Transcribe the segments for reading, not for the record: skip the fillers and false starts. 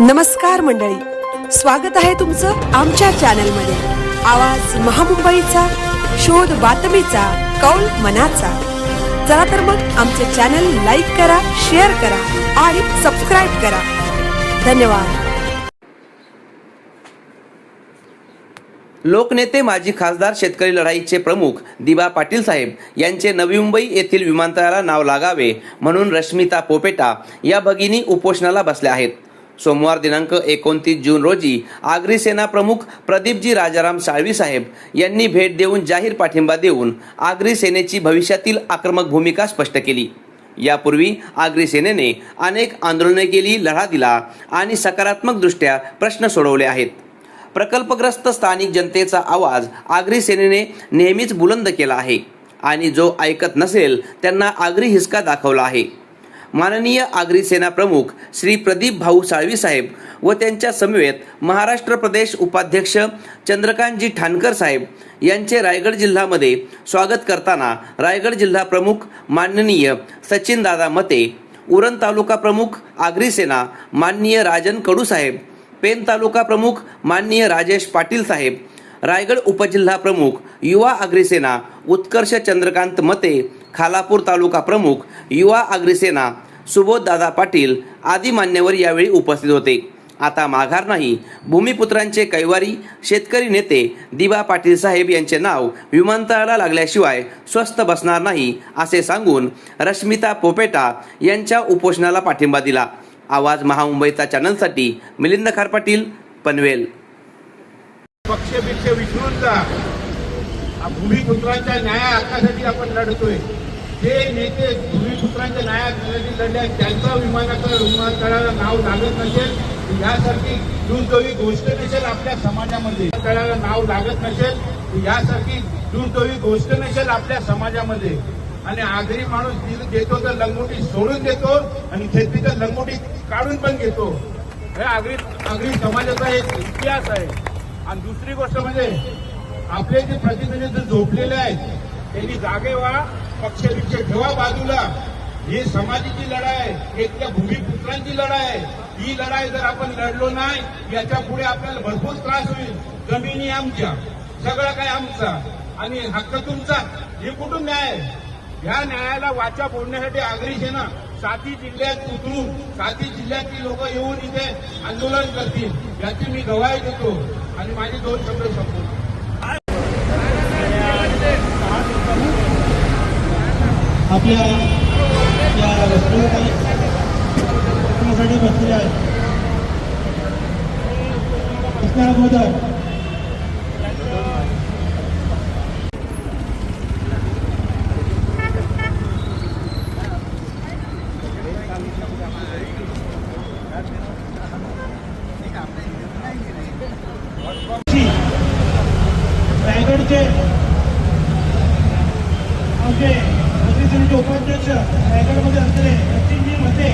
नमस्कार मंडळी, स्वागत आहे तुमचं आमच्या चॅनलमध्ये। आवाज महामुंबईचा, शोध बातमीचा, कौल मनाचा। चला तर मग आमचे चॅनल लाईक करा, शेअर करा आणि सबस्क्राइब करा। धन्यवाद। लोकनेते माजी खासदार शेतकरी लढाईचे प्रमुख दिबा पाटील साहेब यांचे नवी मुंबई येथील विमानतळाला नाव लागावे म्हणून रश्मिता पोपेटा या भगिनी उपोषणाला बसल्या आहेत। सोमवार दिनांक 29 जून रोजी आगरी सेना प्रमुख प्रदीपजी राजाराम साळवी साहेब यांनी भेट देऊन जाहीर पाठिंबा देऊन आगरी सेनेची भविष्यातील आक्रमक भूमिका स्पष्ट केली। यापूर्वी आगरी सेनेने अनेक आंदोलने केली, लढा दिला आणि सकारात्मकदृष्ट्या प्रश्न सोडवले आहेत। प्रकल्पग्रस्त स्थानिक जनतेचा आवाज आगरी सेनेने नेहमीच बुलंद केला आहे आणि जो ऐकत नसेल त्यांना आगरी हिसका दाखवला आहे। माननीय आगरी सेना प्रमुख श्री प्रदीप भाऊ साळवी साहेब व त्यांच्या समवेत महाराष्ट्र प्रदेश उपाध्यक्ष चंद्रकांतजी ठाणकर साहेब यांचे रायगड जिल्ह्यामध्ये स्वागत करताना रायगड जिल्हा प्रमुख माननीय सचिन दादा मते, उरण तालुका प्रमुख आगरी सेना माननीय राजन कडू साहेब, पेन तालुका प्रमुख माननीय राजेश पाटील साहेब, रायगड उपजिल्हा प्रमुख युवा आगरी सेना उत्कर्ष चंद्रकांत मते, खालापूर तालुका प्रमुख युवा आगरी सेना सुबोध दादा पाटील आदी मान्यवर यावेळी उपस्थित होते। आता माघार नाही, भूमिपुत्रांचे कैवारी शेतकरी नेते दिबा पाटील साहेब यांचे नाव विमानतळाला लागल्याशिवाय स्वस्थ बसणार नाही असे सांगून रश्मिता पोपेटा यांच्या उपोषणाला पाठिंबा दिला। आवाज महामुंबईचा चॅनलसाठी मिलिंद खारपाटील, पनवेल। पक्षपेक्ष विसरून जा, भूमिपुत्रांच्या न्याय हक्कासाठी आपण लढतोय। जे नेते भूमिपुत्रांच्या न्याय हक्कासाठी लढले त्यांचं विमानतळाला नाव लागत नसेल यासारखी दुर्दैवी गोष्ट नसेल आपल्या समाजामध्ये, तळाला नाव लागत नसेल यासारखी दुर्दैवी गोष्ट नसेल आपल्या समाजामध्ये। आणि आगरी माणूस देतो तर लंगोटी सोडून देतो आणि घेतली तर लंगोटी काढून पण घेतो। हे आगरी समाजाचा एक इतिहास आहे। आणि दुसरी गोष्ट म्हणजे आपले जे प्रतिनिधी झोपलेले आहेत त्यांनी जागे व्हा, पक्षविक्ष ठेवा बाजूला। ही समाजाची लढाई आहे, ही त्या भूमिपुत्रांची लढाई आहे। ही लढाई जर आपण लढलो नाही याच्या पुढे आपल्याला भरपूर त्रास होईल। जमिनी आमच्या, सगळं काय आमचा आणि हक्क तुमचा, हे कुठून न्याय? या न्यायाला वाचा फोडण्यासाठी आगरी सेना 7 जिल्ह्यात उतरून 7 जिल्ह्यातली लोक येऊन इथे आंदोलन करतील याची मी गवाही देतो। आणि माझे 2 शब्द संपवतो। आपल्या या रस्त्यासाठी बसलेले आहेत रायगडचे आमचे आगरी उपाध्यक्ष रायगडमध्ये असलेले सचिनजी मते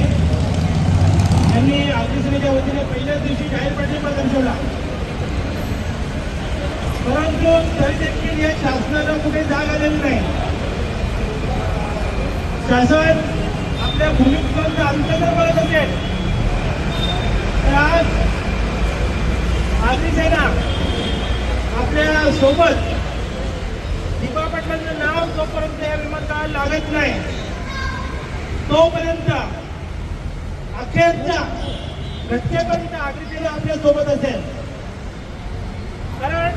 यांनी आगरी सेनेच्या वतीने पहिल्याच दिवशी जाहीर पाठिंबा दर्शवला। परंतु तरी देखील या शासनाला कुठे जाग आलेली नाही। शासन आपल्या भूमिपुत्रांचं अंतर करत असेल तर आज आगरी सेना आपल्या सोबत दिबा पाटलांचं नाव जोपर्यंत या विमानतळाला लागत नाही तोपर्यंत अखेरच्या घटनेपर्यंत आगरी सेना आपल्या सोबत असेल। कारण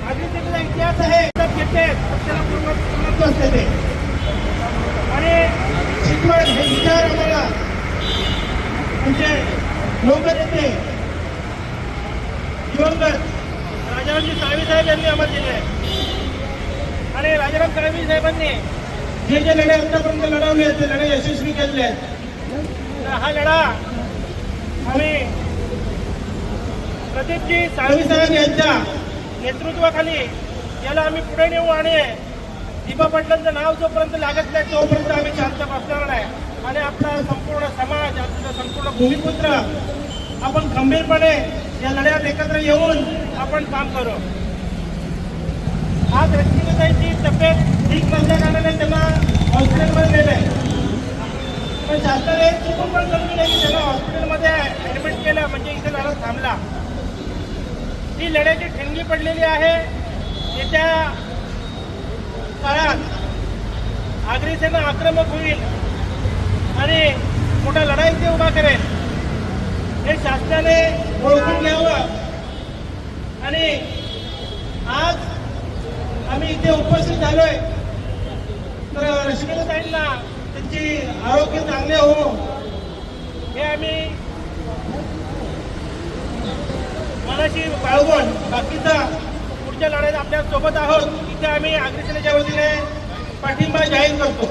आगरी सेनेचा इतिहास आहे, पक्षाला पूर्णत्व असते ते आणि शिकवण हे विचार आम्हाला म्हणजे लोकनेते दिवंगत राजारामजी साळवी साहेब यांनी आम्हाला दिले आहे। आणि राजाराम साळवी साहेबांनी जे जे लढे आतापर्यंत लढवले ते लढे यशस्वी केले आहेत। हा लढा आम्ही प्रदीपजी साळवी साहेब यांच्या नेतृत्वाखाली याला आम्ही पुढे नेऊ आणि दिबा पाटलांचं नाव जोपर्यंत लागत नाही तोपर्यंत आम्ही शांत बसणार नाही। आणि आपला संपूर्ण समाज, आपला संपूर्ण भूमिपुत्र आपण खंबीरपणे या लढ्यात एकत्र येऊन आपण काम करू। आज रश्मिताईची तब्येत ठीक नसल्या कारणाने त्यांना हॉस्पिटलमध्ये नेलंय, पण शासनाने चुकून पण समजून की त्याला हॉस्पिटलमध्ये ऍडमिट केलं म्हणजे इथे लढा थांबला. ही लढ्याची ठिणगी पडलेली आहे. येत्या काळात आगरी सेना आक्रमक होईल आणि मोठा लढाई ते उभा करेल. हे शासनाने ओळखून घ्यावं. आणि आज आम्ही इथे उपस्थित झालोय तर रश्मीताईंना त्यांची आरोग्य चांगले हो हे आम्ही मनाशी बाळगून बाकीचा पुढच्या लढाईत आपल्या सोबत आहोत. इथे आम्ही आगरी सेनेच्या वतीने पाठिंबा जाहीर करतो.